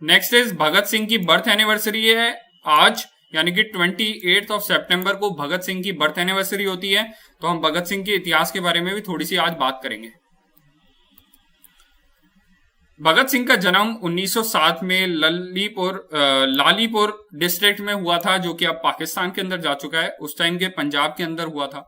Next is Bhagat Singh की birth anniversary है आज, यानी कि 28 सितंबर को भगत सिंह की बर्थ एनिवर्सरी होती है। तो हम भगत सिंह के इतिहास के बारे में भी थोड़ी सी आज बात करेंगे। भगत सिंह का जन्म 1907 में लालीपुर डिस्ट्रिक्ट में हुआ था, जो कि अब पाकिस्तान के अंदर जा चुका है। उस टाइम के पंजाब के अंदर हुआ था।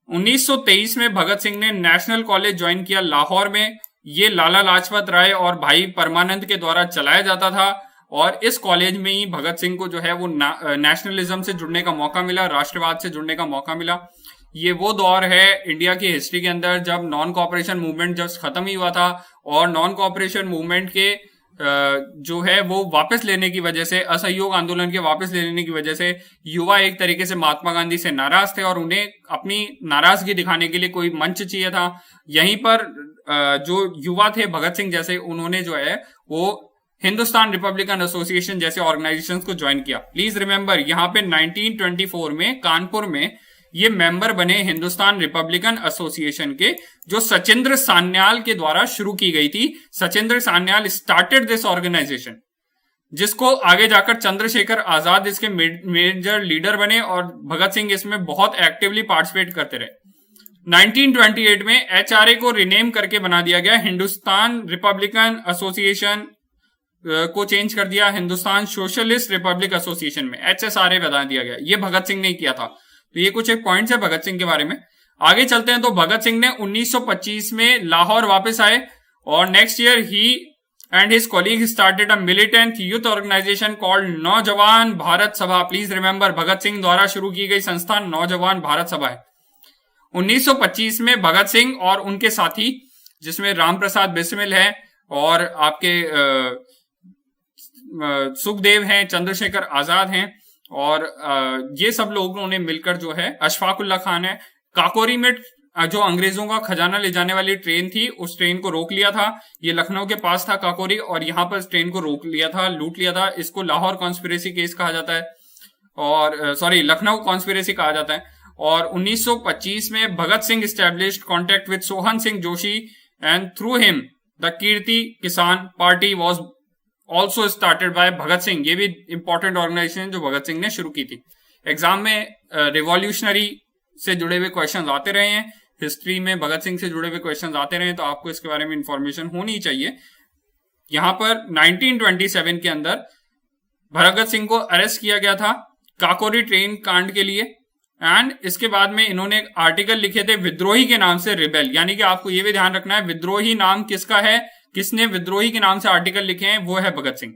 1923 में भगत सिंह ने नेशनल कॉलेज ज्वाइन किया लाहौर में। ये लाला लाजपत राय और भाई परमानंद के द्वारा चलाया जाता था, और इस कॉलेज में ही भगत सिंह को जो है वो नेशनलिज्म से जुड़ने का मौका मिला, राष्ट्रवाद से जुड़ने का मौका मिला। ये वो दौर है इंडिया की हिस्ट्री के अंदर जब नॉन कॉपरेशन मूवमेंट जब खत्म ही हुआ था, और नॉन कॉपरेशन मूवमेंट के जो है वो वापस लेने की वजह से, असहयोग आंदोलन के वापस लेने की वजह से युवा एक तरीके से महात्मा गांधी से नाराज थे, और उन्हें अपनी नाराजगी दिखाने के लिए कोई मंच चाहिए था। यहीं पर जो युवा थे भगत सिंह जैसे, उन्होंने जो है वो हिंदुस्तान रिपब्लिकन एसोसिएशन जैसे ऑर्गेनाइजेशंस को ज्वाइन किया। प्लीज रिमेंबर, यहाँ पे 1924 में कानपुर में ये मेंबर बने हिंदुस्तान रिपब्लिकन एसोसिएशन के, जो सचिंद्र सान्याल के द्वारा शुरू की गई थी। Sachindra Sanyal started this organisation, जिसको आगे जाकर चंद्रशेखर आजाद इसके मेजर लीडर बने, और भगत सिंह इसमें बहुत एक्टिवली पार्टिसिपेट करते रहे। 1928 में एचआरए को रिनेम करके बना दिया गया, हिंदुस्तान रिपब्लिकन एसोसिएशन को चेंज कर दिया हिंदुस्तान सोशलिस्ट रिपब्लिक एसोसिएशन में, HSRA बना दिया गया। ये भगत सिंह ने किया था। तो ये कुछ एक पॉइंट्स है भगत सिंह के बारे में। आगे चलते हैं। तो भगत सिंह ने 1925 में लाहौर वापस आए, और next year he and his colleague started a militant youth organisation called Naujawan Bharat सभा। प्लीज रिमेंबर, भगत सिंह द्वारा शुरू की गई संस्था नौजवान भारत सभा है। 1925 में भगत सिंह और उनके साथी, जिसमें राम प्रसाद बिस्मिल है, और आपके सुखदेव हैं, चंद्रशेखर आजाद हैं, और ये सब लोगों ने मिलकर जो है, अशफाकुल्ला खान है, काकोरी में जो अंग्रेजों का खजाना ले जाने वाली ट्रेन थी, उस ट्रेन को रोक लिया था। ये लखनऊ के पास था काकोरी, और यहां पर ट्रेन को रोक लिया था, लूट लिया था। इसको लाहौर कॉन्स्पिरेसी केस कहा जाता है, और लखनऊ कॉन्स्पिरेसी कहा जाता है। और 1925 में Bhagat Singh established contact with Sohan Singh Joshi, and through him the Kirti Kisan party was also started by Bhagat Singh. ये भी इंपॉर्टेंट ऑर्गेनाइजेशन जो भगत सिंह ने शुरू की थी। एग्जाम में रिवॉल्यूशनरी से जुड़े हुए क्वेश्चन आते रहे हैं, हिस्ट्री में भगत सिंह से जुड़े हुए क्वेश्चन आते रहे हैं, तो आपको इसके बारे में इंफॉर्मेशन होनी चाहिए। यहां पर 1927 के अंदर भगत सिंह को अरेस्ट किया गया था काकोरी ट्रेन कांड के लिए, एंड इसके बाद में इन्होंने एक आर्टिकल लिखे थे विद्रोही के नाम से रिबेल। यानी कि आपको यह भी ध्यान रखना है, विद्रोही नाम किसका है, किसने विद्रोही के नाम से आर्टिकल लिखे हैं, वो है भगत सिंह।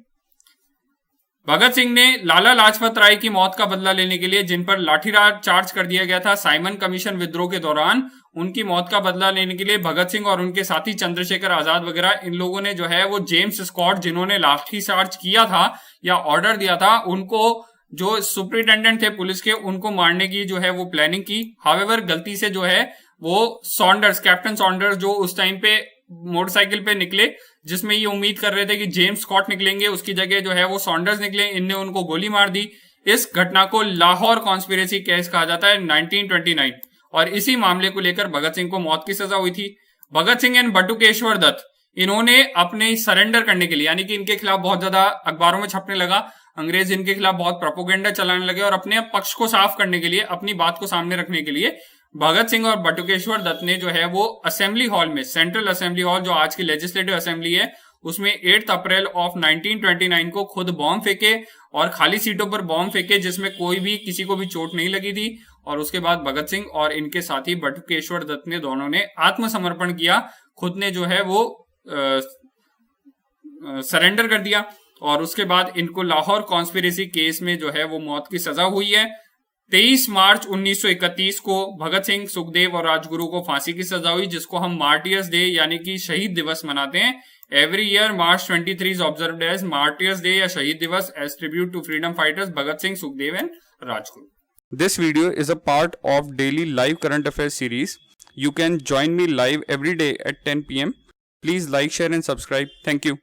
भगत सिंह ने लाला लाजपत राय की मौत का बदला लेने के लिए, जिन पर लाठीचार्ज चार्ज कर दिया गया था साइमन कमीशन विद्रोह के दौरान, उनकी मौत का बदला लेने के लिए भगत सिंह और उनके साथी चंद्रशेखर आजाद वगैरह, इन लोगों ने जो है वो जेम्स स्कॉट, जिन्होंने लाठीचार्ज किया था या ऑर्डर दिया था, उनको, जो सुपरिटेंडेंट थे पुलिस के, उनको मारने की जो है वो प्लानिंग की। हावेवर गलती से जो है वो सॉन्डर्स, कैप्टन सॉन्डर्स, जो उस टाइम पे मोटरसाइकिल पे निकले, जिसमें ये उम्मीद कर रहे थे कि जेम्स स्कॉट निकलेंगे, उसकी जगह जो है वो सॉन्डर्स निकले, इनने उनको गोली मार दी। इस घटना को लाहौर कॉन्स्पिरेसी केस कहा जाता है 1929, और इसी मामले को लेकर भगत सिंह को मौत की सजा हुई थी। भगत सिंह एंड बटुकेश्वर दत्त, इन्होंने अपने सरेंडर करने के लिए, यानी कि इनके खिलाफ बहुत ज्यादा अखबारों में छपने लगा, अंग्रेज इनके खिलाफ बहुत प्रोपोगेंडा चलाने लगे, और अपने पक्ष को साफ करने के लिए, अपनी बात को सामने रखने के लिए भगत सिंह और बटुकेश्वर दत्त ने जो है वो असेंबली हॉल में, सेंट्रल असेंबली हॉल जो आज की लेजिस्लेटिव असेंबली है, उसमें 8 अप्रैल ऑफ 1929 को खुद बॉम्ब फेंके, और खाली सीटों पर बॉम्ब फेंके, जिसमें कोई भी, किसी को भी चोट नहीं लगी थी। और उसके बाद भगत सिंह और इनके साथी बटुकेश्वर दत्त ने, दोनों ने आत्मसमर्पण किया, खुद ने जो है वो सरेंडर कर दिया, और उसके बाद इनको लाहौर कॉन्स्पिरेसी केस में जो है वो मौत की सजा हुई है। 23 मार्च 1931 को भगत सिंह, सुखदेव और राजगुरु को फांसी की सजा हुई, जिसको हम मार्टियर्स डे यानी कि शहीद दिवस मनाते हैं। Every year March 23 is observed as martyrs day या शहीद दिवस, as tribute to freedom fighters Bhagat Singh, Sukhdev and Rajguru. This video is a part of daily live current affairs series. You can join me live every day at 10 p.m. Please like, share and subscribe. Thank you.